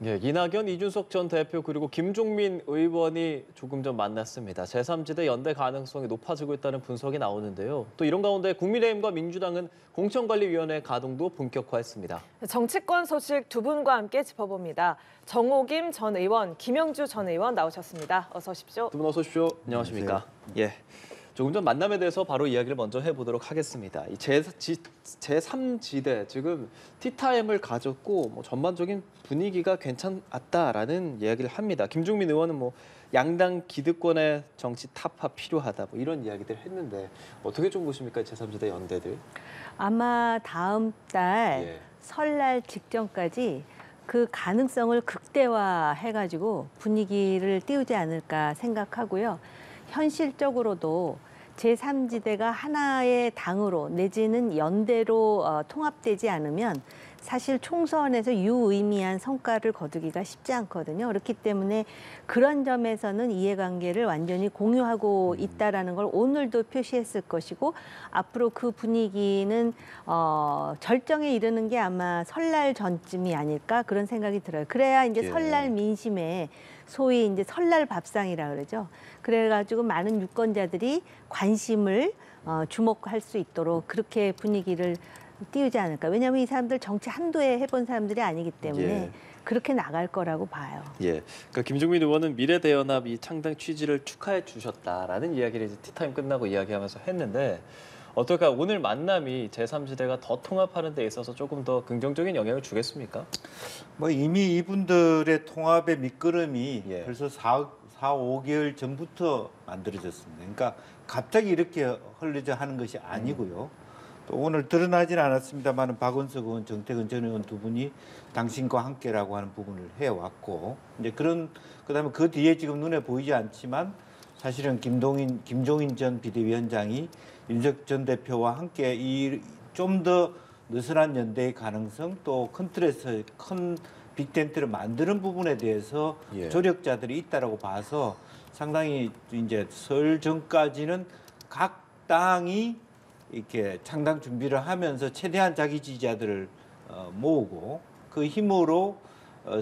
예, 이낙연, 이준석 전 대표 그리고 김종민 의원이 조금 전 만났습니다. 제3지대 연대 가능성이 높아지고 있다는 분석이 나오는데요. 또 이런 가운데 국민의힘과 민주당은 공천관리위원회 가동도 본격화했습니다. 정치권 소식 두 분과 함께 짚어봅니다. 정호김 전 의원, 김영주 전 의원 나오셨습니다. 어서 오십시오. 두 분 어서 오십시오. 안녕하십니까. 예. 조금 전 만남에 대해서 바로 이야기를 먼저 해보도록 하겠습니다. 이 제3지대 지금 티타임을 가졌고 전반적인 분위기가 괜찮았다라는 이야기를 합니다. 김종민 의원은 양당 기득권의 정치 타파 필요하다 이런 이야기들 했는데 어떻게 좀 보십니까? 제3지대 연대들. 아마 다음 달 예. 설날 직전까지 그 가능성을 극대화해가지고 분위기를 띄우지 않을까 생각하고요. 현실적으로도 제3지대가 하나의 당으로 내지는 연대로 통합되지 않으면 사실 총선에서 유의미한 성과를 거두기가 쉽지 않거든요. 그렇기 때문에 그런 점에서는 이해관계를 완전히 공유하고 있다라는 걸 오늘도 표시했을 것이고 앞으로 그 분위기는 절정에 이르는 게 아마 설날 전쯤이 아닐까 그런 생각이 들어요. 그래야 이제 예. 설날 민심에 소위 이제 설날 밥상이라 그러죠. 그래가지고 많은 유권자들이 관심을 주목할 수 있도록 그렇게 분위기를 띄우지 않을까. 왜냐하면 이 사람들 정치 한도에 해본 사람들이 아니기 때문에 예. 그렇게 나갈 거라고 봐요. 예, 그러니까 김종민 의원은 미래대연합 이 창당 취지를 축하해 주셨다라는 이야기를 이제 티타임 끝나고 이야기하면서 했는데 어떨까? 오늘 만남이 제3지대가 더 통합하는 데 있어서 조금 더 긍정적인 영향을 주겠습니까? 이미 이분들의 통합의 밑거름이 예. 벌써 5개월 전부터 만들어졌습니다. 그러니까 갑자기 이렇게 흘러져 하는 것이 아니고요. 또 오늘 드러나진 않았습니다만 박원석 의원, 정태근 전 의원 두 분이 당신과 함께라고 하는 부분을 해왔고 이제 그다음에 그 뒤에 지금 눈에 보이지 않지만 사실은 김종인 전 비대위원장이 윤석열 전 대표와 함께 이 좀 더 느슨한 연대의 가능성 또 큰 틀에서 큰 빅텐트를 만드는 부분에 대해서 예. 조력자들이 있다라고 봐서 상당히 이제 설 전까지는 각 당이 이렇게 창당 준비를 하면서 최대한 자기 지지자들을 모으고 그 힘으로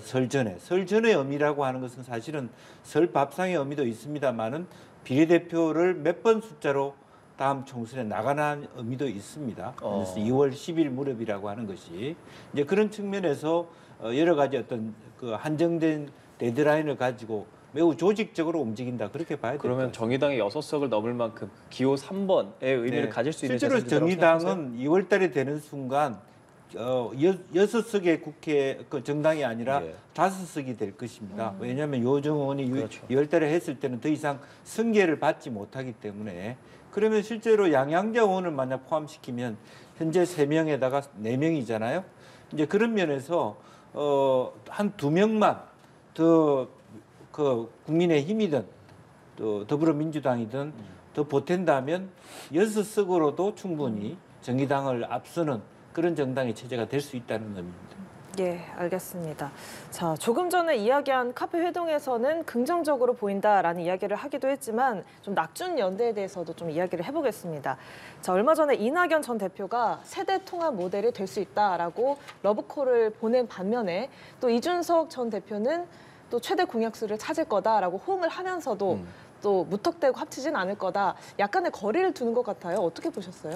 설전의 의미라고 하는 것은 사실은 설 밥상의 의미도 있습니다만은 비례대표를 몇 번 숫자로 다음 총선에 나가는 의미도 있습니다. 그래서 2월 10일 무렵이라고 하는 것이 이제 그런 측면에서 여러 가지 어떤 그 한정된 데드라인을 가지고 매우 조직적으로 움직인다 그렇게 봐야 됩니다. 그러면 정의당이 6석을 넘을 만큼 기호 3번의 의미를 가질 수 있는 실제로 제3지대라고 정의당은 2월 달에 되는 순간 6석의 국회 그 정당이 아니라 예. 5석이 될 것입니다. 왜냐하면 요정 의원이 그렇죠. 2월 달에 했을 때는 더 이상 승계를 받지 못하기 때문에 그러면 실제로 양양자 의원을 만약 포함시키면 현재 3명에다가 4명이잖아요. 이제 그런 면에서 한 2명만 더 그 국민의힘이든 또 더불어민주당이든 더 보탠다면 6석으로도 충분히 정의당을 앞서는 그런 정당의 체제가 될 수 있다는 의미입니다. 예, 알겠습니다. 자, 조금 전에 이야기한 카페 회동에서는 긍정적으로 보인다라는 이야기를 하기도 했지만 좀 낙준 연대에 대해서도 좀 이야기를 해보겠습니다. 자, 얼마 전에 이낙연 전 대표가 세대 통합 모델이 될 수 있다라고 러브콜을 보낸 반면에 또 이준석 전 대표는 또 최대 공약수를 찾을 거다라고 호응을 하면서도 또 무턱대고 합치진 않을 거다. 약간의 거리를 두는 것 같아요. 어떻게 보셨어요?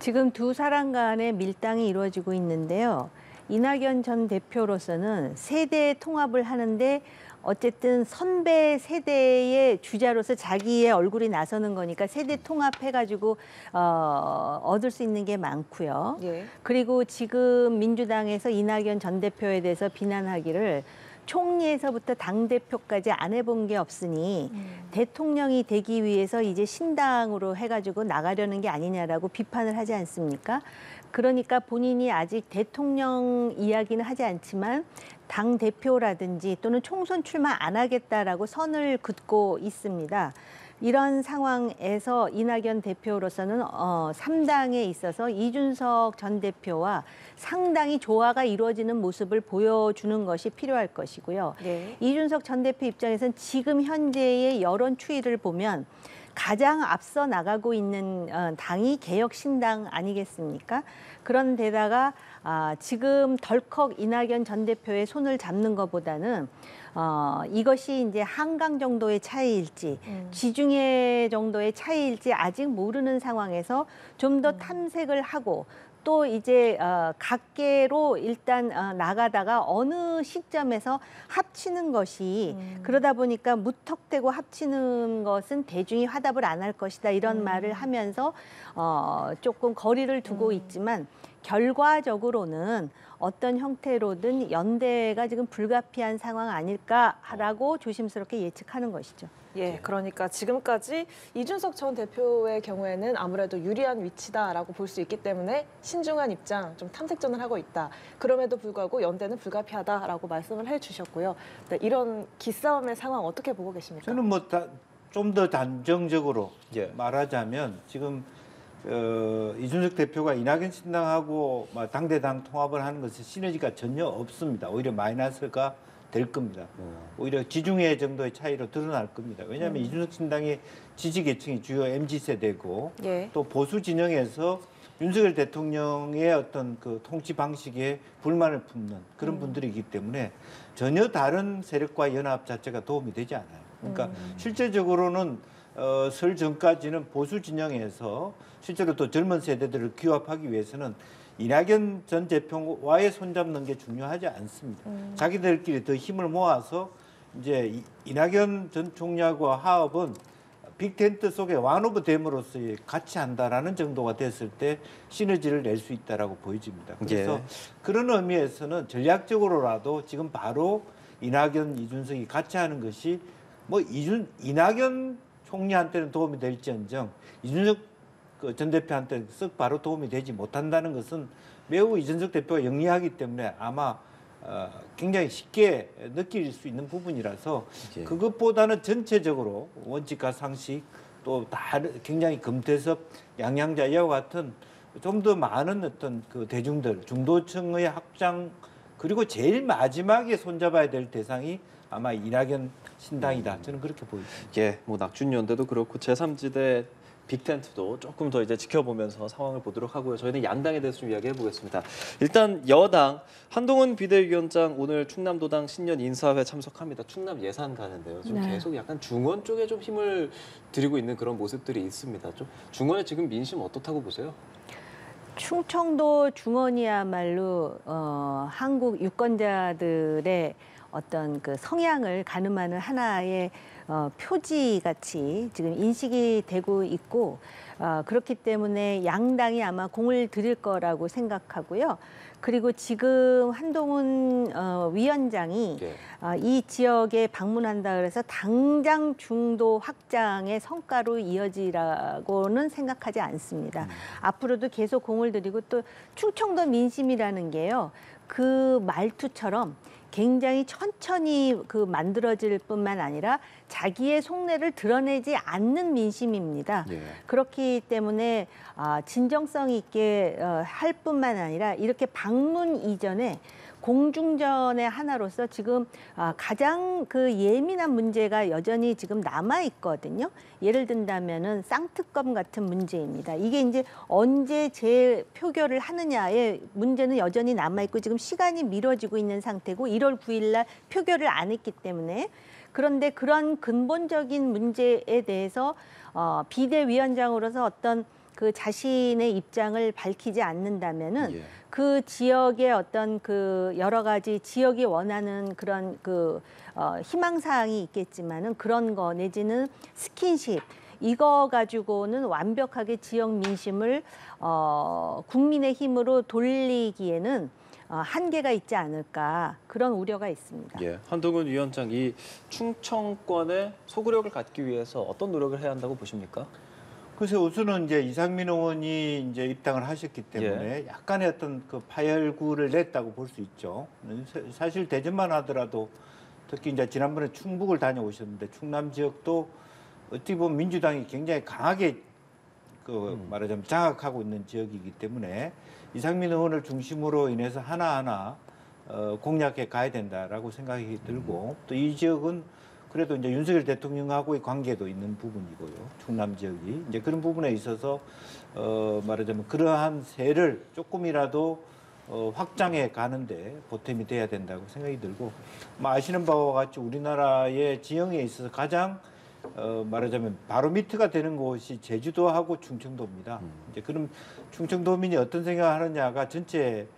지금 두 사람 간의 밀당이 이루어지고 있는데요. 이낙연 전 대표로서는 세대 통합을 하는데 어쨌든 선배 세대의 주자로서 자기의 얼굴이 나서는 거니까 세대 통합해가지고 얻을 수 있는 게 많고요. 예. 그리고 지금 민주당에서 이낙연 전 대표에 대해서 비난하기를 총리에서부터 당대표까지 안 해본 게 없으니 대통령이 되기 위해서 이제 신당으로 해가지고 나가려는 게 아니냐라고 비판을 하지 않습니까? 그러니까 본인이 아직 대통령 이야기는 하지 않지만 당대표라든지 또는 총선 출마 안 하겠다라고 선을 긋고 있습니다. 이런 상황에서 이낙연 대표로서는 3당에 있어서 이준석 전 대표와 상당히 조화가 이루어지는 모습을 보여주는 것이 필요할 것이고요. 네. 이준석 전 대표 입장에서는 지금 현재의 여론 추이를 보면 가장 앞서 나가고 있는 당이 개혁신당 아니겠습니까? 그런데다가 지금 덜컥 이낙연 전 대표의 손을 잡는 것보다는 이것이 이제 한강 정도의 차이일지 지중해 정도의 차이일지 아직 모르는 상황에서 좀 더 탐색을 하고 또 이제 각계로 일단 나가다가 어느 시점에서 합치는 것이 그러다 보니까 무턱대고 합치는 것은 대중이 화답을 안 할 것이다 이런 말을 하면서 조금 거리를 두고 있지만 결과적으로는 어떤 형태로든 연대가 지금 불가피한 상황 아닐까라고 조심스럽게 예측하는 것이죠. 예, 그러니까 지금까지 이준석 전 대표의 경우에는 아무래도 유리한 위치다라고 볼 수 있기 때문에 신중한 입장, 좀 탐색전을 하고 있다. 그럼에도 불구하고 연대는 불가피하다라고 말씀을 해주셨고요. 네, 이런 기싸움의 상황 어떻게 보고 계십니까? 저는 뭐 좀 더 단정적으로 예. 말하자면 지금 이준석 대표가 이낙연 신당하고 당대당 통합을 하는 것은 시너지가 전혀 없습니다. 오히려 마이너스가 될 겁니다. 오히려 지중해 정도의 차이로 드러날 겁니다. 왜냐하면 이준석 신당의 지지 계층이 주요 MZ세대고 예. 또 보수 진영에서 윤석열 대통령의 어떤 그 통치 방식에 불만을 품는 그런 분들이기 때문에 전혀 다른 세력과 연합 자체가 도움이 되지 않아요. 그러니까 실제적으로는 설 전까지는 보수 진영에서 실제로 또 젊은 세대들을 규합하기 위해서는 이낙연 전 대표와의 손잡는 게 중요하지 않습니다. 자기들끼리 더 힘을 모아서 이제 이낙연 전 총리하고 화합은 빅텐트 속에 완오브 댐으로서 같이 한다라는 정도가 됐을 때 시너지를 낼 수 있다라고 보여집니다. 그래서 예. 그런 의미에서는 전략적으로라도 지금 바로 이낙연, 이준석이 같이 하는 것이 뭐 이낙연 총리한테는 도움이 될지언정 이준석 전 대표한테 썩 바로 도움이 되지 못한다는 것은 매우 이준석 대표가 영리하기 때문에 아마 굉장히 쉽게 느낄 수 있는 부분이라서 예. 그것보다는 전체적으로 원칙과 상식 또 굉장히 금태섭, 양양자 이와 같은 좀 더 많은 어떤 그 대중들 중도층의 확장 그리고 제일 마지막에 손잡아야 될 대상이 아마 이낙연 신당이다. 저는 그렇게 보입니다. 예, 뭐 낙준연대도 그렇고 제3지대 빅텐트도 조금 더 이제 지켜보면서 상황을 보도록 하고요. 저희는 양당에 대해서 좀 이야기해 보겠습니다. 일단 여당 한동훈 비대위원장 오늘 충남도당 신년 인사회 참석합니다. 충남 예산 가는데요. 지금 네. 계속 약간 중원 쪽에 좀 힘을 들이고 있는 그런 모습들이 있습니다. 좀 중원의 지금 민심 어떻다고 보세요? 충청도 중원이야말로 한국 유권자들의 어떤 그 성향을 가늠하는 하나의 표지 같이 지금 인식이 되고 있고 그렇기 때문에 양당이 아마 공을 들일 거라고 생각하고요. 그리고 지금 한동훈 위원장이 예. 이 지역에 방문한다 그래서 당장 중도 확장의 성과로 이어지라고는 생각하지 않습니다. 앞으로도 계속 공을 들이고 또 충청도 민심이라는 게요. 그 말투처럼 굉장히 천천히 그 만들어질 뿐만 아니라 자기의 속내를 드러내지 않는 민심입니다. 예. 그렇기 때문에 진정성 있게 할 뿐만 아니라 이렇게 방문 이전에 공중전의 하나로서 지금 가장 그 예민한 문제가 여전히 지금 남아 있거든요. 예를 든다면은 쌍특검 같은 문제입니다. 이게 이제 언제 재표결을 하느냐의 문제는 여전히 남아 있고 지금 시간이 미뤄지고 있는 상태고 1월 9일 날 표결을 안 했기 때문에 그런데 그런 근본적인 문제에 대해서 비대위원장으로서 어떤 그 자신의 입장을 밝히지 않는다면은 예. 그 지역의 어떤 그 여러 가지 지역이 원하는 그런 그 희망 사항이 있겠지만은 그런 거 내지는 스킨십 이거 가지고는 완벽하게 지역 민심을 국민의 힘으로 돌리기에는 한계가 있지 않을까 그런 우려가 있습니다. 예. 한동훈 위원장 이 충청권의 소구력을 갖기 위해서 어떤 노력을 해야 한다고 보십니까? 그래서 우선은 이제 이상민 의원이 이제 입당을 하셨기 때문에 약간의 어떤 그 파열구를 냈다고 볼 수 있죠. 사실 대전만 하더라도 특히 이제 지난번에 충북을 다녀오셨는데 충남 지역도 어떻게 보면 민주당이 굉장히 강하게 그 말하자면 장악하고 있는 지역이기 때문에 이상민 의원을 중심으로 인해서 하나하나 공략해 가야 된다라고 생각이 들고 또 이 지역은 그래도 이제 윤석열 대통령하고의 관계도 있는 부분이고요. 충남 지역이 이제 그런 부분에 있어서 말하자면 그러한 세를 조금이라도 확장해 가는데 보탬이 돼야 된다고 생각이 들고, 아시는 바와 같이 우리나라의 지형에 있어서 가장 말하자면 바로미터가 되는 곳이 제주도하고 충청도입니다. 이제 그럼 충청도민이 어떤 생각을 하느냐가 전체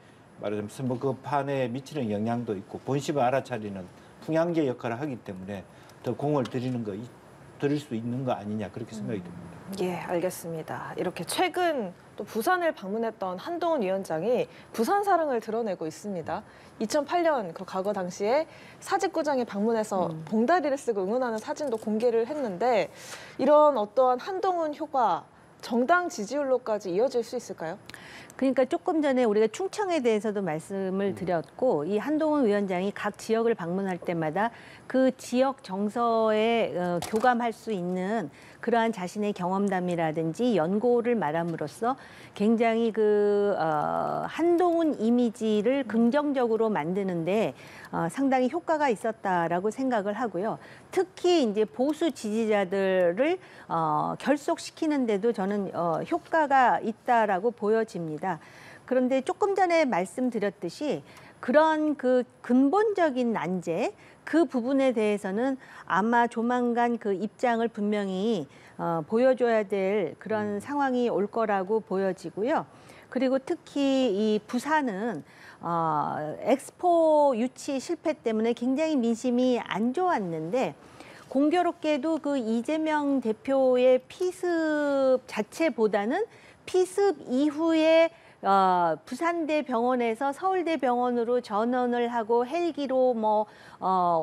말하자면 선거판에 미치는 영향도 있고 본심을 알아차리는 풍향제 역할을 하기 때문에 더 공을 들일 수 있는 거 아니냐, 그렇게 생각이 듭니다. 예, 알겠습니다. 이렇게 최근 또 부산을 방문했던 한동훈 위원장이 부산 사랑을 드러내고 있습니다. 2008년 그 과거 당시에 사직구장에 방문해서 봉다리를 쓰고 응원하는 사진도 공개를 했는데, 이런 어떠한 한동훈 효과, 정당 지지율로까지 이어질 수 있을까요? 그러니까 조금 전에 우리가 충청에 대해서도 말씀을 드렸고, 이 한동훈 위원장이 각 지역을 방문할 때마다 그 지역 정서에 교감할 수 있는 그러한 자신의 경험담이라든지 연고를 말함으로써 굉장히 한동훈 이미지를 긍정적으로 만드는데 상당히 효과가 있었다라고 생각을 하고요. 특히 이제 보수 지지자들을 결속시키는데도 저는 효과가 있다라고 보여집니다. 그런데 조금 전에 말씀드렸듯이 그런 그 근본적인 난제, 그 부분에 대해서는 아마 조만간 그 입장을 분명히 보여줘야 될 그런 상황이 올 거라고 보여지고요. 그리고 특히 이 부산은 엑스포 유치 실패 때문에 굉장히 민심이 안 좋았는데, 공교롭게도 그 이재명 대표의 피습 자체보다는 피습 이후에 부산대 병원에서 서울대 병원으로 전원을 하고 헬기로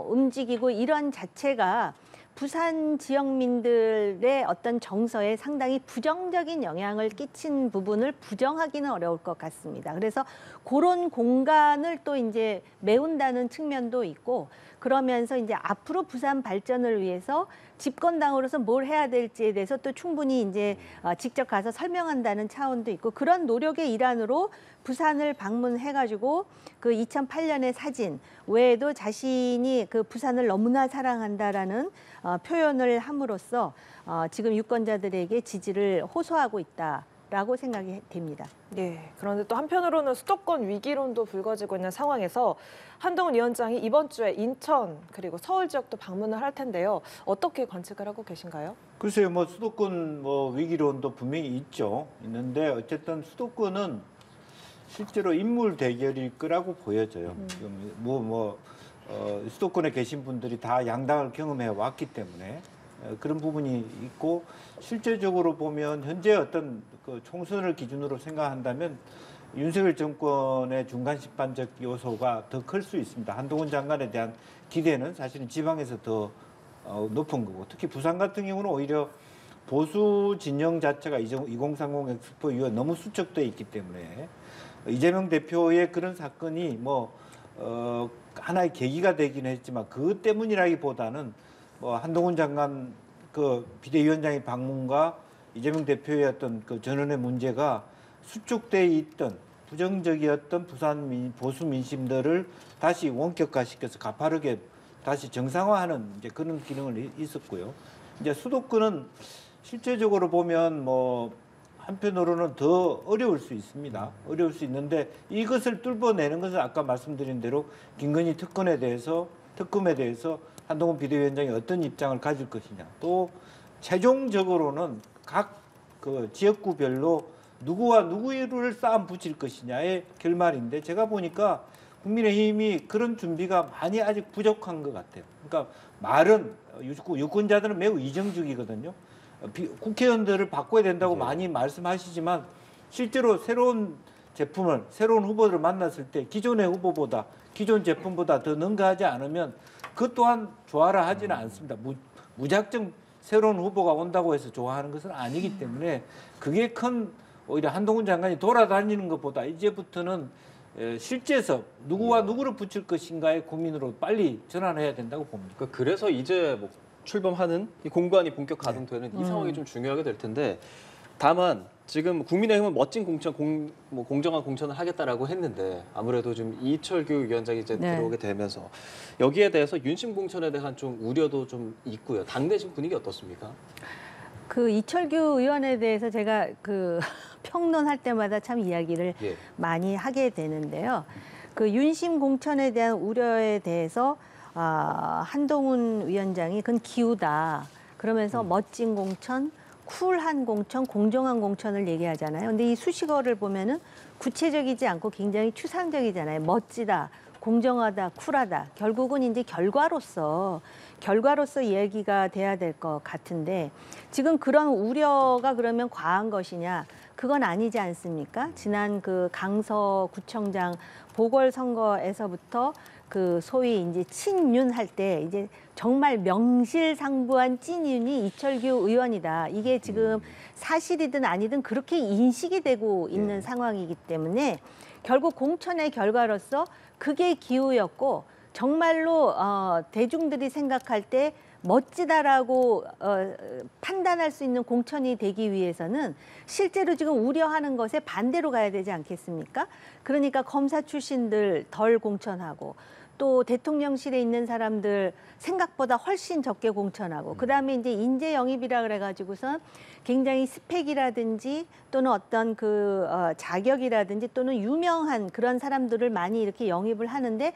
움직이고 이런 자체가 부산 지역민들의 어떤 정서에 상당히 부정적인 영향을 끼친 부분을 부정하기는 어려울 것 같습니다. 그래서 그런 공간을 또 이제 메운다는 측면도 있고, 그러면서 이제 앞으로 부산 발전을 위해서 집권당으로서 뭘 해야 될지에 대해서 또 충분히 이제 직접 가서 설명한다는 차원도 있고, 그런 노력의 일환으로 부산을 방문해가지고 그 2008년의 사진 외에도 자신이 그 부산을 너무나 사랑한다라는 표현을 함으로써 지금 유권자들에게 지지를 호소하고 있다라고 생각이 됩니다. 네, 그런데 또 한편으로는 수도권 위기론도 불거지고 있는 상황에서 한동훈 위원장이 이번 주에 인천 그리고 서울 지역도 방문을 할 텐데요. 어떻게 관측을 하고 계신가요? 글쎄요, 수도권 위기론도 분명히 있는데 어쨌든 수도권은 실제로 인물 대결일 거라고 보여져요. 수도권에 계신 분들이 다 양당을 경험해 왔기 때문에 그런 부분이 있고, 실제적으로 보면 현재 어떤 그 총선을 기준으로 생각한다면 윤석열 정권의 중간 심판적 요소가 더 클 수 있습니다. 한동훈 장관에 대한 기대는 사실은 지방에서 더 높은 거고, 특히 부산 같은 경우는 오히려 보수 진영 자체가 2030 엑스포 이후에 너무 수축돼 있기 때문에 이재명 대표의 그런 사건이 하나의 계기가 되긴 했지만, 그 때문이라기보다는 한동훈 장관 그 비대위원장의 방문과 이재명 대표의 어떤 그 전원의 문제가 수축돼 있던 부정적이었던 부산 보수 민심들을 다시 원격화시켜서 가파르게 다시 정상화하는 이제 그런 기능을 있었고요. 이제 수도권은 실제적으로 보면 한편으로는 더 어려울 수 있습니다. 어려울 수 있는데, 이것을 뚫어내는 것은 아까 말씀드린 대로 김건희 특검에 대해서 한동훈 비대위원장이 어떤 입장을 가질 것이냐, 또 최종적으로는 각 그 지역구별로 누구와 누구를 싸움 붙일 것이냐의 결말인데, 제가 보니까 국민의힘이 그런 준비가 많이 아직 부족한 것 같아요. 그러니까 말은 유권자들은 매우 이정적이거든요. 국회의원들을 바꿔야 된다고 많이 말씀하시지만, 실제로 새로운 후보들을 만났을 때 기존 제품보다 더 능가하지 않으면 그 또한 좋아라 하지는 않습니다. 무작정 새로운 후보가 온다고 해서 좋아하는 것은 아니기 때문에, 그게 오히려 한동훈 장관이 돌아다니는 것보다 이제부터는 실제에서 누구와 누구를 붙일 것인가의 고민으로 빨리 전환해야 된다고 봅니다. 그래서 이제 출범하는 이 공관이 본격 가동되는 이 상황이 좀 중요하게 될 텐데, 다만 지금 국민의힘은 멋진 공천, 공정한 공천을 하겠다라고 했는데 아무래도 좀 이철규 위원장이 이제 네. 들어오게 되면서 여기에 대해서 윤심 공천에 대한 좀 우려도 좀 있고요. 당내 지금 분위기 어떻습니까? 그 이철규 의원에 대해서 제가 그 평론할 때마다 참 이야기를 예. 많이 하게 되는데요. 그 윤심 공천에 대한 우려에 대해서 한동훈 위원장이 그건 기우다. 그러면서 멋진 공천, 쿨한 공천, 공정한 공천을 얘기하잖아요. 근데 이 수식어를 보면은 구체적이지 않고 굉장히 추상적이잖아요. 멋지다, 공정하다, 쿨하다. 결국은 이제 결과로서 이야기가 돼야 될 것 같은데 지금 그런 우려가 그러면 과한 것이냐? 그건 아니지 않습니까? 지난 그 강서구청장 보궐선거에서부터 그 소위 이제 친윤 할 때 이제 정말 명실상부한 찐윤이 이철규 의원이다. 이게 지금 사실이든 아니든 그렇게 인식이 되고 있는 상황이기 때문에 결국 공천의 결과로서 그게 기우였고 정말로 대중들이 생각할 때 멋지다라고 판단할 수 있는 공천이 되기 위해서는 실제로 지금 우려하는 것에 반대로 가야 되지 않겠습니까? 그러니까 검사 출신들 덜 공천하고 또 대통령실에 있는 사람들 생각보다 훨씬 적게 공천하고 그다음에 이제 인재 영입이라 그래가지고선 굉장히 스펙이라든지 또는 어떤 그 자격이라든지 또는 유명한 그런 사람들을 많이 이렇게 영입을 하는데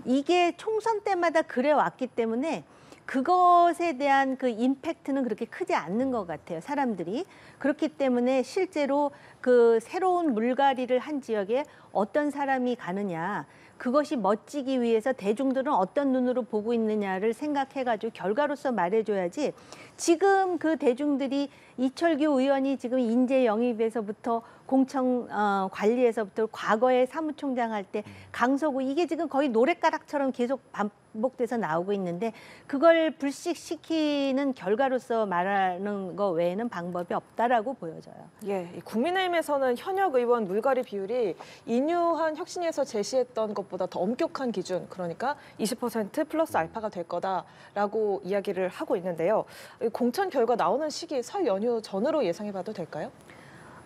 이게 총선 때마다 그래 왔기 때문에 그것에 대한 그 임팩트는 그렇게 크지 않는 것 같아요, 사람들이. 그렇기 때문에 실제로 그 새로운 물갈이를 한 지역에 어떤 사람이 가느냐, 그것이 멋지기 위해서 대중들은 어떤 눈으로 보고 있느냐를 생각해가지고 결과로서 말해줘야지 지금 그 대중들이 이철규 의원이 지금 인재 영입에서부터 공청 관리에서부터 과거에 사무총장 할 때 강서구 이게 지금 거의 노랫가락처럼 계속 반복돼서 나오고 있는데 그걸 불식시키는 결과로서 말하는 거 외에는 방법이 없다라고 보여져요. 예, 이 국민의힘에서는 현역 의원 물갈이 비율이 인유한 혁신에서 제시했던 것보다 더 엄격한 기준, 그러니까 20% 플러스 알파가 될 거다라고 이야기를 하고 있는데요. 공천 결과 나오는 시기 설 연휴 전으로 예상해봐도 될까요?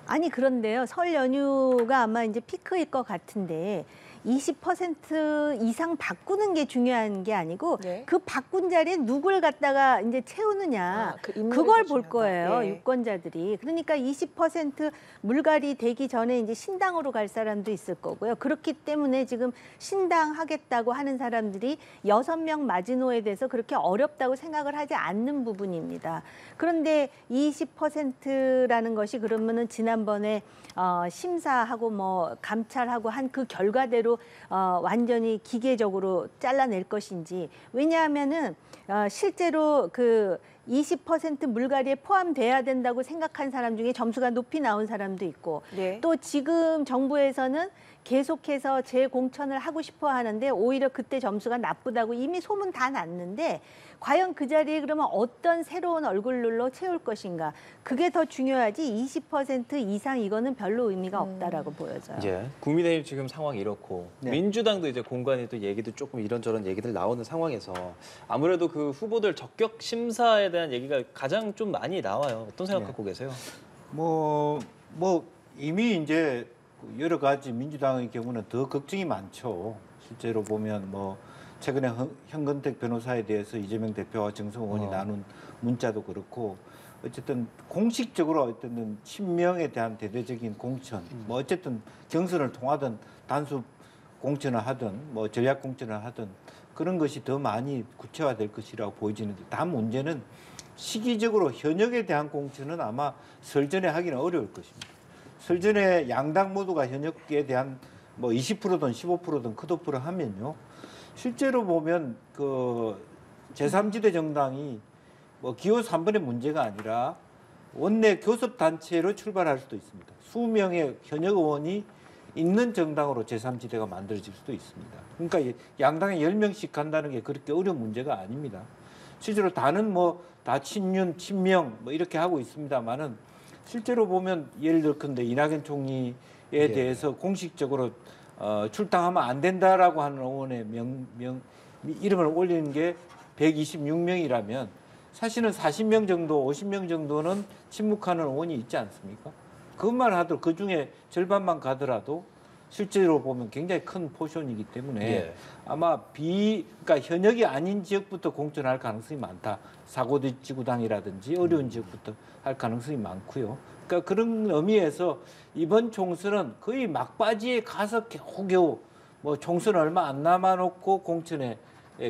아니 그런데요. 설 연휴가 아마 이제 피크일 것 같은데 20% 이상 바꾸는 게 중요한 게 아니고 네. 그 바꾼 자리에 누굴 갖다가 이제 채우느냐 그 인물이 그걸 더 볼 중요하다. 거예요. 예. 유권자들이. 그러니까 20% 물갈이 되기 전에 이제 신당으로 갈 사람도 있을 거고요. 그렇기 때문에 지금 신당 하겠다고 하는 사람들이 6명 마지노에 대해서 그렇게 어렵다고 생각을 하지 않는 부분입니다. 그런데 20%라는 것이 그러면은 지난번에 심사하고 뭐 감찰하고 한 그 결과대로 완전히 기계적으로 잘라낼 것인지 왜냐하면은 실제로 그 20% 물갈이에 포함돼야 된다고 생각한 사람 중에 점수가 높이 나온 사람도 있고 네. 또 지금 정부에서는 계속해서 재공천을 하고 싶어 하는데 오히려 그때 점수가 나쁘다고 이미 소문 다 났는데 과연 그 자리에 그러면 어떤 새로운 얼굴로 채울 것인가 그게 더 중요하지 20% 이상 이거는 별로 의미가 없다라고 보여져요. 예. 국민의힘 지금 상황이 이렇고 네. 민주당도 이제 공관이 또 얘기도 조금 이런저런 얘기들 나오는 상황에서 아무래도 그 후보들 적격 심사에 대한 얘기가 가장 좀 많이 나와요. 어떤 생각 네. 갖고 계세요? 뭐 이미 이제 여러 가지 민주당의 경우는 더 걱정이 많죠. 실제로 보면 뭐 최근에 현근택 변호사에 대해서 이재명 대표와 정성 의원이 나눈 문자도 그렇고 어쨌든 공식적으로 어떤 친명에 대한 대대적인 공천, 뭐 어쨌든 경선을 통하든 단수 공천을 하든 뭐 전략 공천을 하든 그런 것이 더 많이 구체화될 것이라고 보여지는데 다 문제는 시기적으로 현역에 대한 공천은 아마 설 전에 하기는 어려울 것입니다. 설 전에 양당 모두가 현역에 대한 뭐 20%든 15%든 컷오프를 하면요. 실제로 보면 그 제3지대 정당이 뭐 기호 3번의 문제가 아니라 원내 교섭 단체로 출발할 수도 있습니다. 수명의 현역 의원이 있는 정당으로 제3지대가 만들어질 수도 있습니다. 그러니까 양당에 10명씩 간다는 게 그렇게 어려운 문제가 아닙니다. 실제로 다는 뭐 다 친윤, 친명 뭐 이렇게 하고 있습니다만은 실제로 보면 예를 들건데 이낙연 총리에 대해서 공식적으로 출당하면 안 된다라고 하는 의원의 이름을 올리는 게 126명이라면 사실은 40명 정도, 50명 정도는 침묵하는 의원이 있지 않습니까? 그것만 하더라도 그중에 절반만 가더라도 실제로 보면 굉장히 큰 포션이기 때문에 예. 아마 그러니까 현역이 아닌 지역부터 공천할 가능성이 많다. 사고지구당이라든지 어려운 지역부터 할 가능성이 많고요. 그러니까 그런 의미에서 이번 총선은 거의 막바지에 가서 겨우겨우 뭐 총선 얼마 안 남아놓고 공천의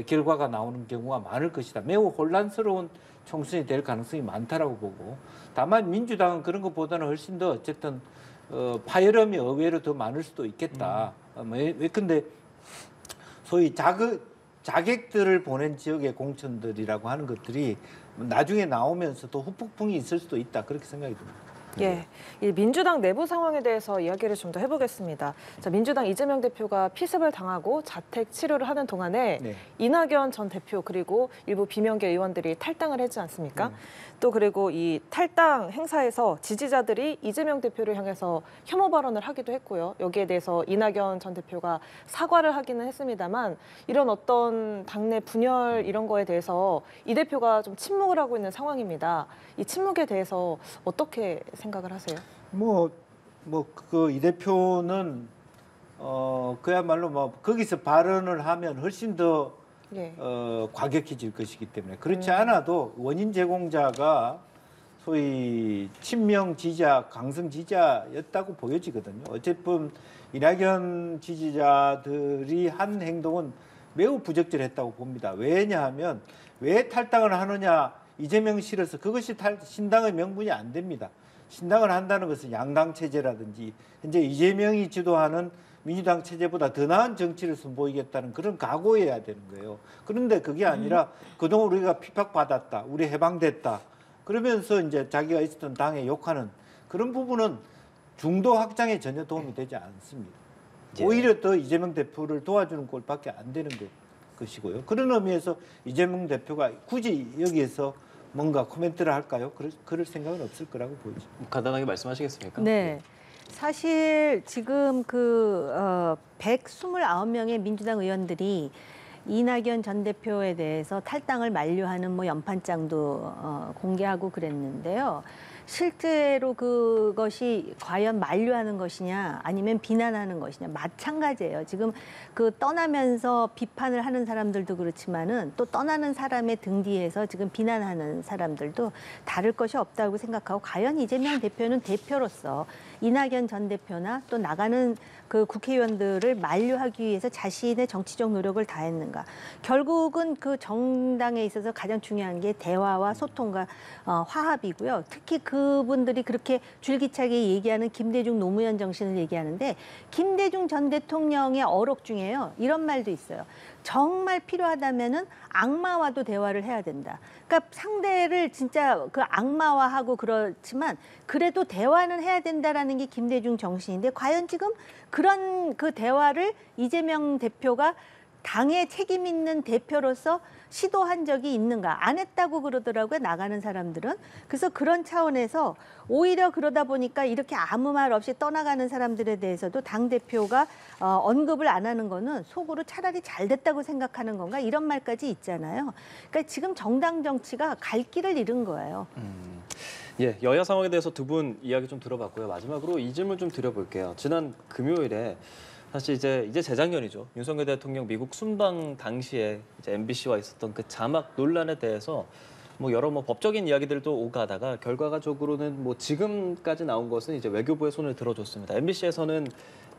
결과가 나오는 경우가 많을 것이다. 매우 혼란스러운 총선이 될 가능성이 많다라고 보고, 다만 민주당은 그런 것보다는 훨씬 더 어쨌든 파열음이 의외로 더 많을 수도 있겠다. 근데 소위 자객들을 보낸 지역의 공천들이라고 하는 것들이 나중에 나오면서 또 후폭풍이 있을 수도 있다. 그렇게 생각이 듭니다. 예, 이 민주당 내부 상황에 대해서 이야기를 좀 더 해보겠습니다. 자, 민주당 이재명 대표가 피습을 당하고 자택 치료를 하는 동안에 네. 이낙연 전 대표 그리고 일부 비명계 의원들이 탈당을 했지 않습니까? 또 그리고 이 탈당 행사에서 지지자들이 이재명 대표를 향해서 혐오 발언을 하기도 했고요. 여기에 대해서 이낙연 전 대표가 사과를 하기는 했습니다만 이런 어떤 당내 분열 이런 거에 대해서 이 대표가 좀 침묵을 하고 있는 상황입니다. 이 침묵에 대해서 어떻게 생각을 하세요? 그 이 대표는 그야말로 뭐 거기서 발언을 하면 훨씬 더 예. 과격해질 것이기 때문에 그렇지 않아도 원인 제공자가 소위 친명 지지자, 강성 지지자였다고 보여지거든요. 어쨌든 이낙연 지지자들이 한 행동은 매우 부적절했다고 봅니다. 왜냐하면 왜 탈당을 하느냐, 이재명 싫어서 그것이 신당의 명분이 안 됩니다. 신당을 한다는 것은 양당 체제라든지 현재 이재명이 주도하는 민주당 체제보다 더 나은 정치를 선보이겠다는 그런 각오여야 되는 거예요. 그런데 그게 아니라 그동안 우리가 핍박받았다, 우리 해방됐다, 그러면서 이제 자기가 있었던 당에 욕하는 그런 부분은 중도 확장에 전혀 도움이 되지 않습니다. 예. 오히려 더 이재명 대표를 도와주는 꼴밖에 안 되는 것이고요. 그런 의미에서 이재명 대표가 굳이 여기에서 뭔가 코멘트를 할까요? 그럴 생각은 없을 거라고 보이죠. 간단하게 말씀하시겠습니까? 네. 사실 지금 129명의 민주당 의원들이 이낙연 전 대표에 대해서 탈당을 만류하는 뭐 연판장도 공개하고 그랬는데요. 실제로 그것이 과연 만류하는 것이냐 아니면 비난하는 것이냐 마찬가지예요. 지금 떠나면서 비판을 하는 사람들도 그렇지만은 또 떠나는 사람의 등 뒤에서 지금 비난하는 사람들도 다를 것이 없다고 생각하고, 과연 이재명 대표는 대표로서 이낙연 전 대표나 또 나가는 그 국회의원들을 만류하기 위해서 자신의 정치적 노력을 다했는가. 결국은 그 정당에 있어서 가장 중요한 게 대화와 소통과 화합이고요. 특히 그분들이 그렇게 줄기차게 얘기하는 김대중 노무현 정신을 얘기하는데, 김대중 전 대통령의 어록 중에요, 이런 말도 있어요. 정말 필요하다면은 악마와도 대화를 해야 된다. 그러니까 상대를 진짜 그 악마화하고 그렇지만 그래도 대화는 해야 된다라는 게 김대중 정신인데, 과연 지금 그런 그 대화를 이재명 대표가 당의 책임 있는 대표로서 시도한 적이 있는가? 안 했다고 그러더라고요, 나가는 사람들은. 그래서 그런 차원에서 오히려 그러다 보니까 이렇게 아무 말 없이 떠나가는 사람들에 대해서도 당대표가 언급을 안 하는 거는 속으로 차라리 잘 됐다고 생각하는 건가, 이런 말까지 있잖아요. 그러니까 지금 정당 정치가 갈 길을 잃은 거예요. 예, 여야 상황에 대해서 두 분 이야기 좀 들어봤고요. 마지막으로 이 질문 좀 드려볼게요. 지난 금요일에 사실 이제 재작년이죠. 윤석열 대통령 미국 순방 당시에 이제 MBC와 있었던 그 자막 논란에 대해서 뭐 여러 법적인 이야기들도 오가다가 결과적으로는 뭐 지금까지 나온 것은 이제 외교부의 손을 들어줬습니다. MBC에서는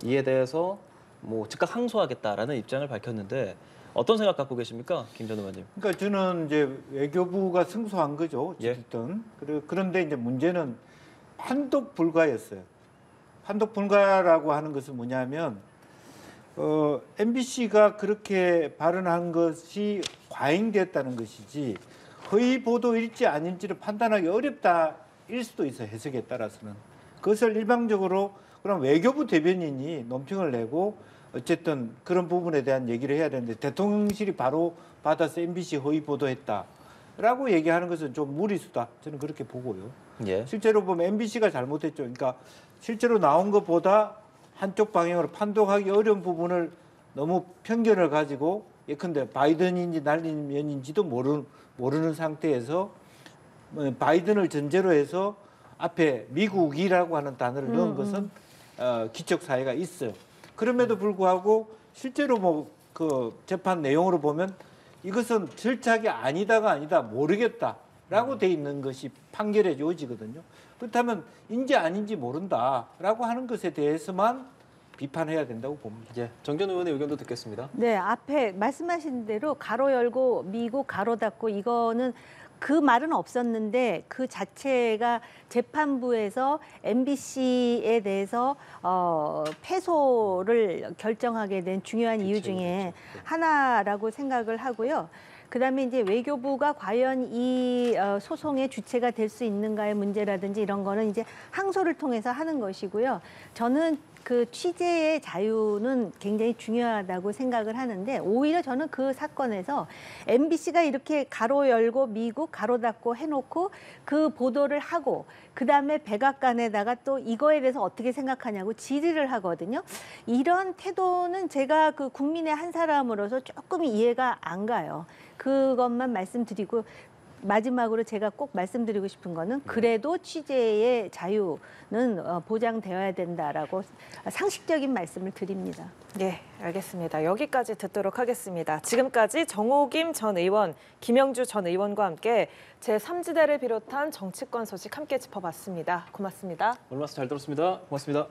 이에 대해서 뭐 즉각 항소하겠다라는 입장을 밝혔는데 어떤 생각 갖고 계십니까, 김 전 의원님? 그러니까 저는 이제 외교부가 승소한 거죠, 어쨌든. 그런데 이제 문제는 판독 불가였어요. 판독 불가라고 하는 것은 뭐냐면 MBC가 그렇게 발언한 것이 과잉됐다는 것이지 허위 보도일지 아닌지를 판단하기 어렵다일 수도 있어요, 해석에 따라서는. 그것을 일방적으로 그럼 외교부 대변인이 논평을 내고 어쨌든 그런 부분에 대한 얘기를 해야 되는데, 대통령실이 바로 받아서 MBC 허위 보도했다라고 얘기하는 것은 좀 무리수다, 저는 그렇게 보고요. 예. 실제로 보면 MBC가 잘못했죠. 그러니까 실제로 나온 것보다 한쪽 방향으로 판독하기 어려운 부분을 너무 편견을 가지고, 예컨대 바이든인지 날리면인지도 모르는 상태에서 바이든을 전제로 해서 앞에 미국이라고 하는 단어를 넣은 것은 기적 사유가 있어요. 그럼에도 불구하고 실제로 뭐 그 재판 내용으로 보면 이것은 절차가 아니다가 아니다 모르겠다라고 돼 있는 것이 판결의 요지거든요. 그렇다면 인지 아닌지 모른다라고 하는 것에 대해서만 비판해야 된다고 봅니다. 예, 정전 의원의 의견도 듣겠습니다. 네, 앞에 말씀하신 대로 가로 열고 미국 가로 닫고 이거는 그 말은 없었는데 그 자체가 재판부에서 MBC에 대해서 패소를 결정하게 된 중요한 이유 중에 하나라고 생각을 하고요. 그다음에 이제 외교부가 과연 이 소송의 주체가 될 수 있는가의 문제라든지 이런 거는 이제 항소를 통해서 하는 것이고요. 저는 그 취재의 자유는 굉장히 중요하다고 생각을 하는데 오히려 저는 그 사건에서 MBC가 이렇게 가로 열고 미국 가로 닫고 해놓고 그 보도를 하고 그다음에 백악관에다가 또 이거에 대해서 어떻게 생각하냐고 질의를 하거든요. 이런 태도는 제가 그 국민의 한 사람으로서 조금 이해가 안 가요. 그것만 말씀드리고 마지막으로 제가 꼭 말씀드리고 싶은 거는 그래도 취재의 자유는 보장되어야 된다라고 상식적인 말씀을 드립니다. 네, 알겠습니다. 여기까지 듣도록 하겠습니다. 지금까지 정호김 전 의원, 김영주 전 의원과 함께 제3지대를 비롯한 정치권 소식 함께 짚어봤습니다. 고맙습니다. 오늘 말씀 잘 들었습니다. 고맙습니다.